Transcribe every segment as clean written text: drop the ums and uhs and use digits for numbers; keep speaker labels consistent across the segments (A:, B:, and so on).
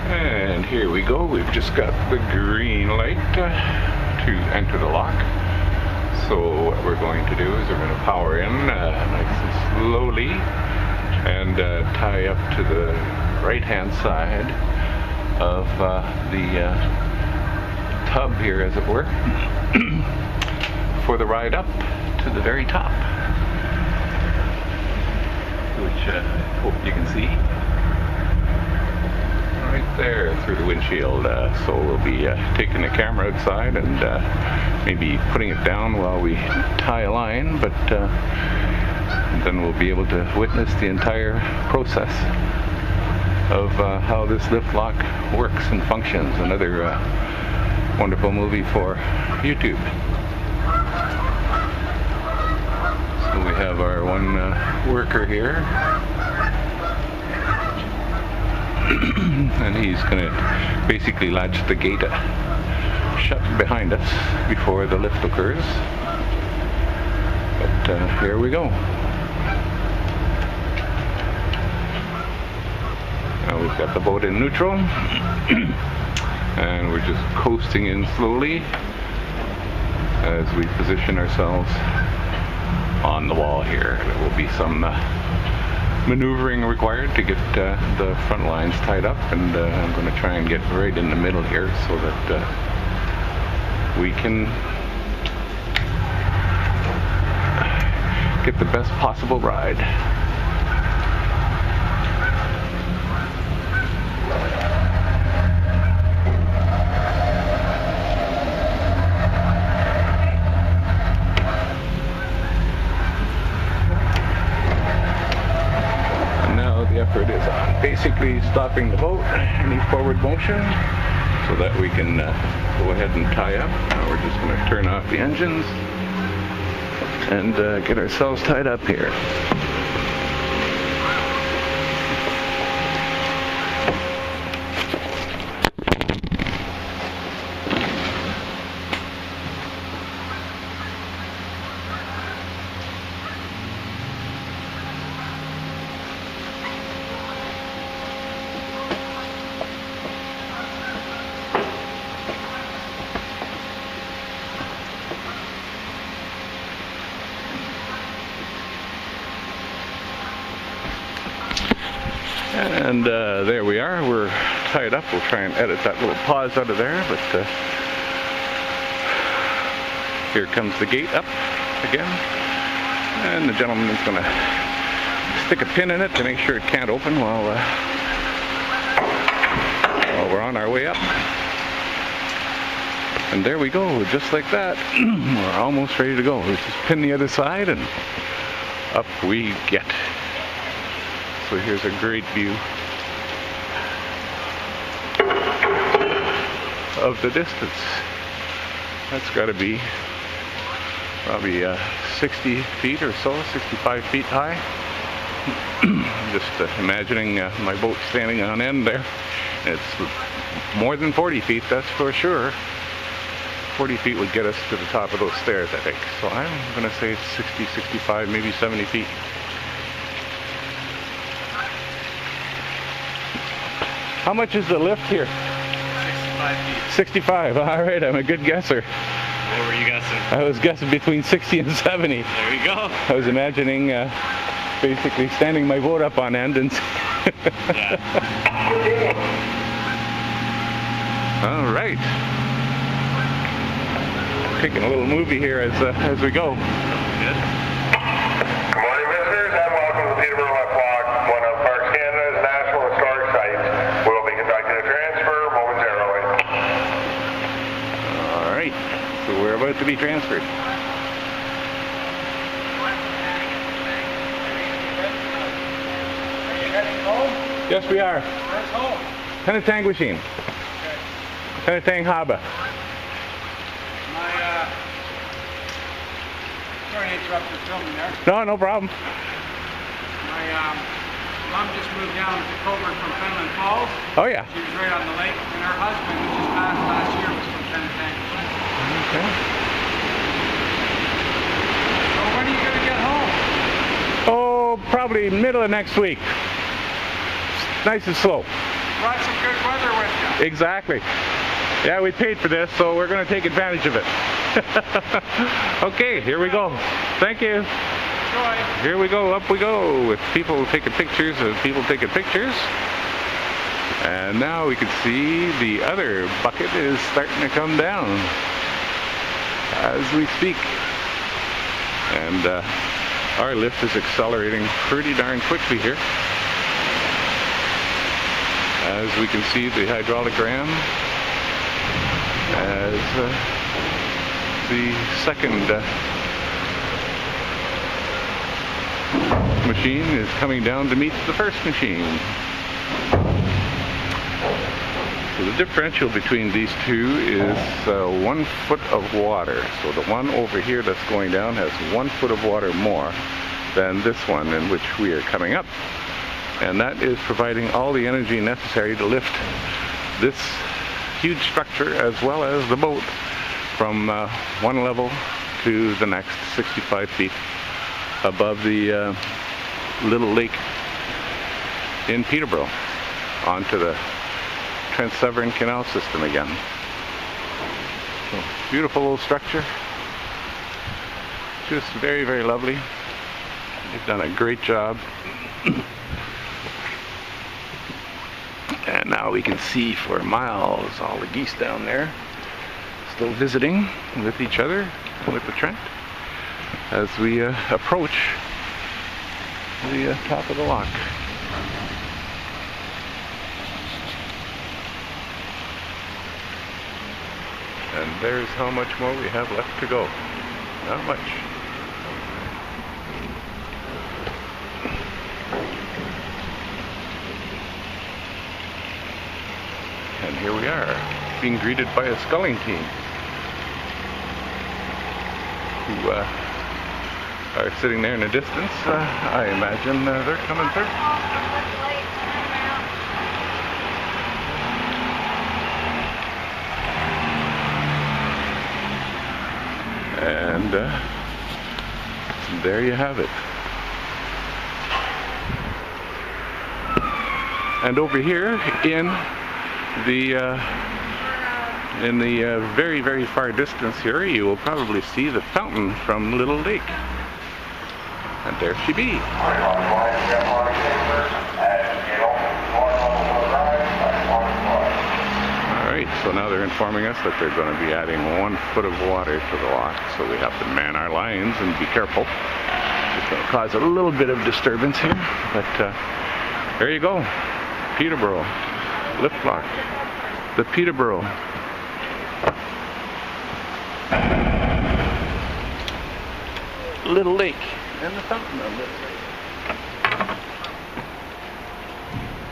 A: And here we go. We've just got the green light to enter the lock. So what we're going to do is we're going to power in nice and slowly and tie up to the right-hand side of the tub here, as it were, for the ride up to the very top, which I hope you can see right there through the windshield. So we'll be taking the camera outside and maybe putting it down while we tie a line, but then we'll be able to witness the entire process of how this lift lock works and functions. Another wonderful movie for YouTube. So we have our one worker here, and he's going to basically latch the gate shut behind us before the lift occurs. But here we go. Now we've got the boat in neutral, and we're just coasting in slowly as we position ourselves on the wall here. There will be some maneuvering required to get the front lines tied up, and I'm going to try and get right in the middle here so that we can get the best possible ride. Effort is on basically stopping the boat, any forward motion, so that we can go ahead and tie up. Now we're just going to turn off the engines and get ourselves tied up here. And there we are, we're tied up. We'll try and edit that little pause out of there, but here comes the gate up again, and the gentleman is going to stick a pin in it to make sure it can't open while we're on our way up. And there we go, just like that. We're almost ready to go. We just pin the other side and up we get. So here's a great view of the distance. That's got to be probably 60 feet or so, 65 feet high. Just imagining my boat standing on end there. It's more than 40 feet, that's for sure. 40 feet would get us to the top of those stairs, I think. So I'm going to say 60, 65, maybe 70 feet. How much is the lift here?
B: 65 feet.
A: 65, all right, I'm a good guesser.
B: What were you guessing?
A: I was guessing between 60 and 70.
B: There you go.
A: I was imagining basically standing my boat up on end and...
B: Yeah.
A: All right. Taking a little movie here as we go.
B: Good.
C: Good morning, visitors, and welcome to the Peterborough Lift Lock, one of Parks Canada's National Historic Sites. We will be conducting a transfer momentarily.
A: All right, so we're about to be transferred.
D: Are you heading home?
A: Yes, we are.
D: Where's home?
A: Penetangwishing.
D: Okay.
A: Penetang Haba.
D: Sorry to interrupt the filming there.
A: No problem.
D: My mom just moved down to Coburg from Fenland Falls.
A: Oh yeah.
D: She was right on the lake, and her husband, who just passed last year, was from Penetangwishing.
A: Okay.
D: So when are you going to get home?
A: Oh, probably middle of next week. Nice and slow.
D: Brought some good weather with
A: Exactly. Yeah, we paid for this, so we're going to take advantage of it. Okay, here we go. Thank you.
D: Enjoy.
A: Here we go, up we go, with people taking pictures of people taking pictures. And now we can see the other bucket is starting to come down as we speak. And our lift is accelerating pretty darn quickly here. As we can see the hydraulic ram as the second machine is coming down to meet the first machine. So the differential between these two is 1 foot of water. So the one over here that's going down has 1 foot of water more than this one in which we are coming up. And that is providing all the energy necessary to lift this huge structure as well as the boat from one level to the next 65 feet above the little lake in Peterborough onto the Trans-Severn Canal system again. So, beautiful little structure. Just very, very lovely. They've done a great job. And now we can see for miles all the geese down there still visiting with each other and with the Trent as we approach the top of the lock. And there's how much more we have left to go. Not much. And here we are, being greeted by a sculling team who are sitting there in the distance. I imagine they're coming through. And there you have it. And over here in the very, very far distance here, you will probably see the fountain from Little Lake. And there she be. Alright, so now they're informing us that they're going to be adding 1 foot of water to the lock, so we have to man our lines and be careful. It's going to cause a little bit of disturbance here, but there you go. Peterborough Lift Lock. The Peterborough. Little Lake. And the fountain on this side.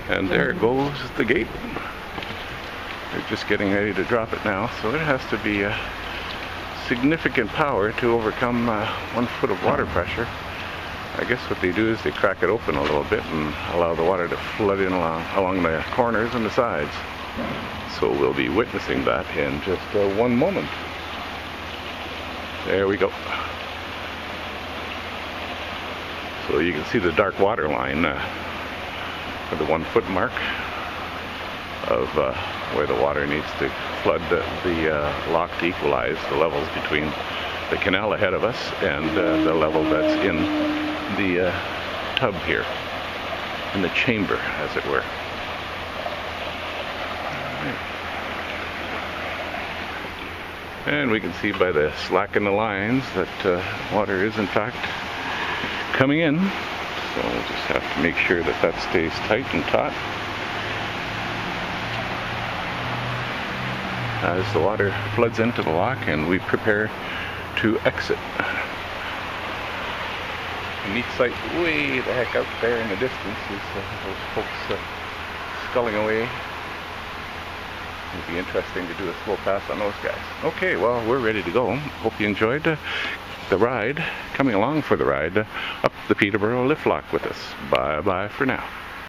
A: And there goes the gate. They're just getting ready to drop it now, so it has to be significant power to overcome 1 foot of water pressure. I guess what they do is they crack it open a little bit and allow the water to flood in along the corners and the sides. So we'll be witnessing that in just one moment. There we go. So you can see the dark water line for the 1 foot mark of where the water needs to flood the lock to equalize the levels between the canal ahead of us and the level that's in the tub here, in the chamber, as it were. And we can see by the slack in the lines that water is in fact coming in. So we'll just have to make sure that that stays tight and taut as the water floods into the lock and we prepare to exit. A neat sight way the heck out there in the distance is those folks sculling away. It'd be interesting to do a slow pass on those guys. Okay, well, we're ready to go. Hope you enjoyed the ride, coming along for the ride up the Peterborough Lift Lock with us. Bye-bye for now.